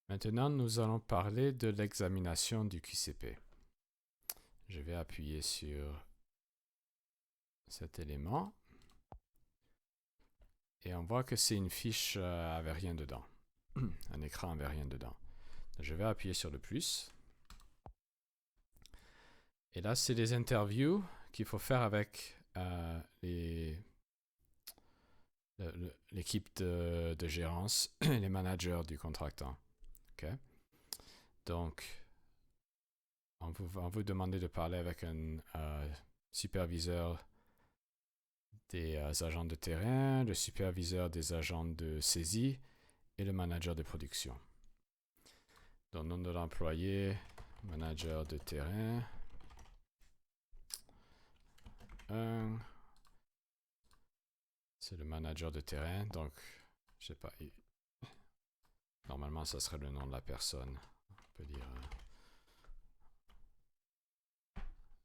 Maintenant, nous allons parler de l'examination du QCP. Je vais appuyer sur cet élément et on voit que c'est une fiche avec rien dedans, un écran avec rien dedans. Je vais appuyer sur le plus. Et là, c'est les interviews qu'il faut faire avec l'équipe de gérance, les managers du contractant. Okay? Donc, on vous demander de parler avec un superviseur des agents de terrain, le superviseur des agents de saisie et le manager de production. Donc, nom de l'employé, manager de terrain. 1. C'est le manager de terrain, donc, je sais pas. Normalement, ça serait le nom de la personne. On peut dire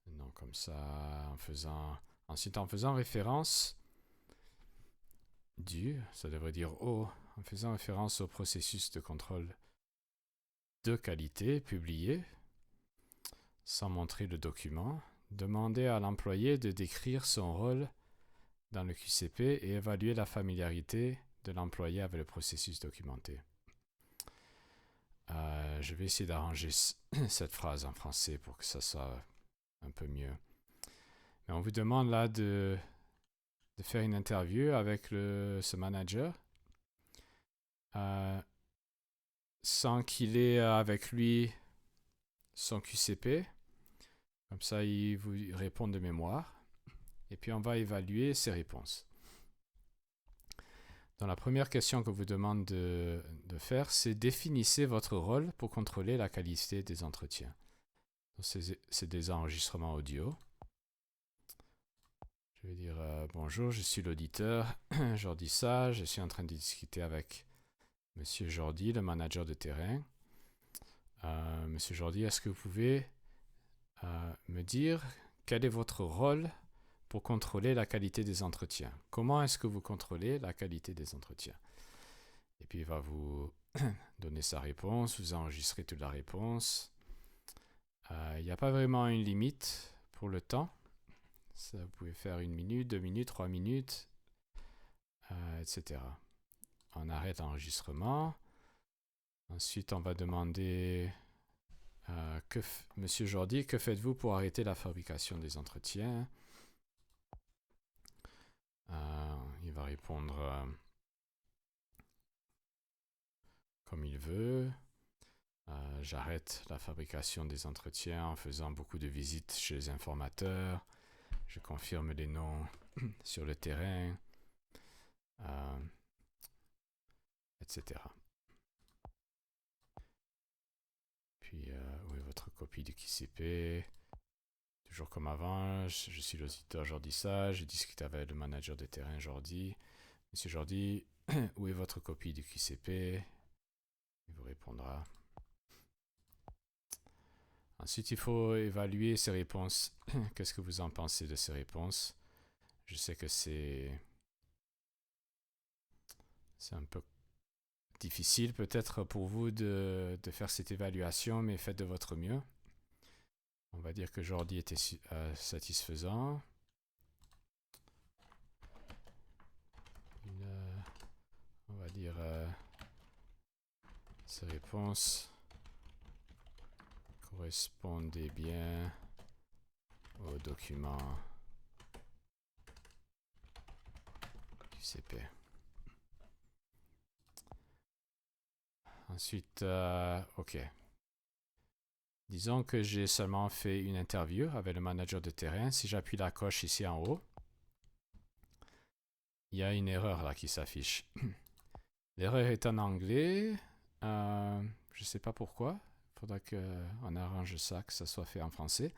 un nom comme ça, ensuite en faisant référence ça devrait dire en faisant référence au processus de contrôle de qualité publié, sans montrer le document, demander à l'employé de décrire son rôle dans le QCP et évaluer la familiarité de l'employé avec le processus documenté. Je vais essayer d'arranger cette phrase en français pour que ça soit un peu mieux. Mais on vous demande là de faire une interview avec ce manager sans qu'il ait avec lui son QCP. Comme ça, il vous répond de mémoire. Et puis, on va évaluer ses réponses. Donc, la première question que vous demande de faire, c'est définissez votre rôle pour contrôler la qualité des entretiens. C'est des enregistrements audio. Je vais dire bonjour, je suis l'auditeur Jordi Sage. Je suis en train de discuter avec Monsieur Jordi, le manager de terrain. Monsieur Jordi, est-ce que vous pouvez me dire quel est votre rôle pour contrôler la qualité des entretiens? Comment est-ce que vous contrôlez la qualité des entretiens? Et puis il va vous donner sa réponse, vous enregistrez toute la réponse. Il n'y a pas vraiment une limite pour le temps. Ça, vous pouvez faire 1 minute, 2 minutes, 3 minutes, etc. On arrête l'enregistrement. Ensuite, on va demander Monsieur Jordi, que faites-vous pour arrêter la fabrication des entretiens? Il va répondre comme il veut. J'arrête la fabrication des entretiens en faisant beaucoup de visites chez les informateurs. Je confirme les noms sur le terrain, etc. Puis, où est votre copie du QCP? Toujours comme avant, je suis l'auditeur Jordi Sage, je discute avec le manager de terrain Jordi. Monsieur Jordi, où est votre copie du QCP? Il vous répondra. Ensuite, il faut évaluer ces réponses. Qu'est-ce que vous en pensez de ces réponses? Je sais que c'est un peu difficile peut-être pour vous de faire cette évaluation, mais faites de votre mieux. On va dire que Jordi était satisfaisant. On va dire ces réponses correspondaient bien au document QCP. Ensuite, OK. Disons que j'ai seulement fait une interview avec le manager de terrain. Si j'appuie la coche ici en haut, il y a une erreur là qui s'affiche. L'erreur est en anglais. Je ne sais pas pourquoi. Il faudra qu'on arrange ça, que ça soit fait en français.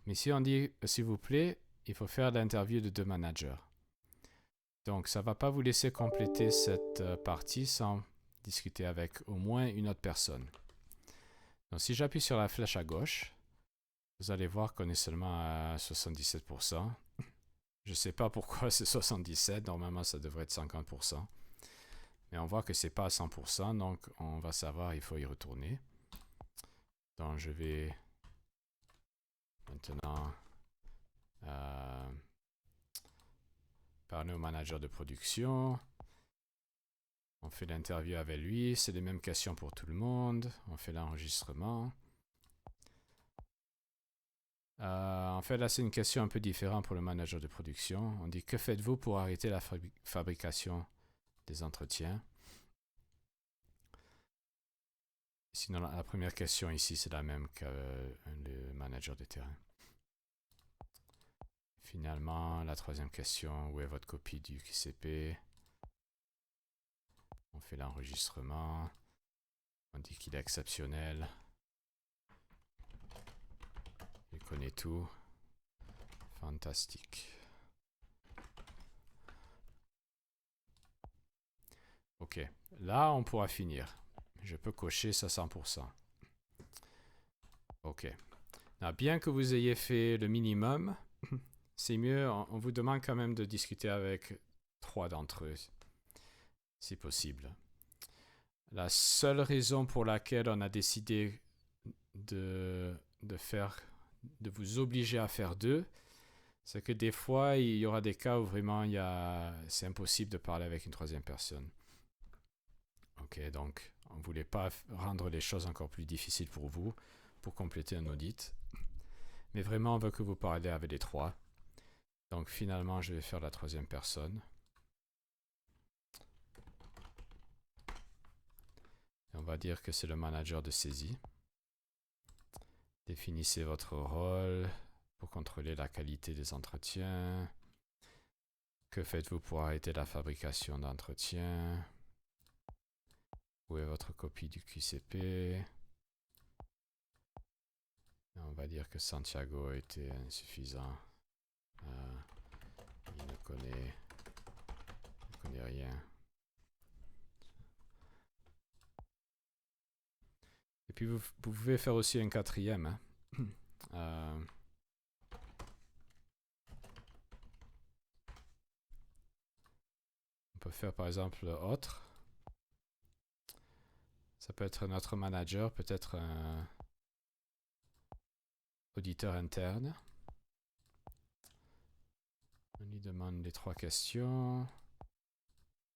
Mais si on dit, s'il vous plaît, il faut faire l'interview de 2 managers. Donc, ça ne va pas vous laisser compléter cette partie sans discuter avec au moins une autre personne. Donc, si j'appuie sur la flèche à gauche, vous allez voir qu'on est seulement à 77%. Je ne sais pas pourquoi c'est 77%. Normalement, ça devrait être 50%. Mais on voit que c'est pas à 100%, donc on va savoir, il faut y retourner. Donc je vais maintenant parler au manager de production. On fait l'interview avec lui, c'est les mêmes questions pour tout le monde. On fait l'enregistrement. En fait, là, c'est une question un peu différente pour le manager de production. On dit, que faites-vous pour arrêter la fabrication des entretiens? Sinon, la première question ici, c'est la même que le manager de terrain. Finalement, la troisième question, où est votre copie du QCP? On fait l'enregistrement. On dit qu'il est exceptionnel. Il connaît tout. Fantastique. Ok, là on pourra finir. Je peux cocher ça 100%. Ok. Là, bien que vous ayez fait le minimum, c'est mieux, on vous demande quand même de discuter avec 3 d'entre eux, si possible. La seule raison pour laquelle on a décidé de vous obliger à faire 2, c'est que des fois, il y aura des cas où vraiment c'est impossible de parler avec une 3e personne. Ok, donc on ne voulait pas rendre les choses encore plus difficiles pour vous, pour compléter un audit. Mais vraiment, on veut que vous parliez avec les 3. Donc finalement, je vais faire la 3e personne. Et on va dire que c'est le manager de saisie. Définissez votre rôle pour contrôler la qualité des entretiens. Que faites-vous pour arrêter la fabrication d'entretiens? Où est votre copie du QCP? Et on va dire que Santiago était insuffisant. Il ne connaît rien. Et puis vous pouvez faire aussi un 4e. Hein. On peut faire par exemple autre. Ça peut être notre manager, peut-être un auditeur interne. On lui demande les 3 questions.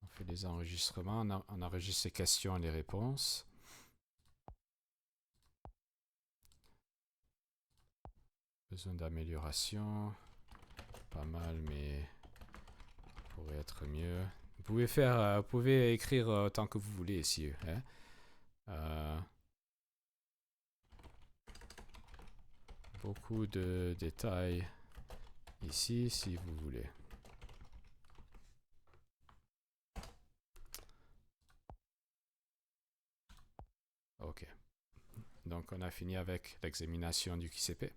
On fait des enregistrements. On enregistre les questions et les réponses. Besoin d'amélioration. Pas mal, mais pourrait être mieux. Vous pouvez écrire autant que vous voulez ici. Hein? Beaucoup de détails ici, si vous voulez. Ok. Donc, on a fini avec l'examination du QCP.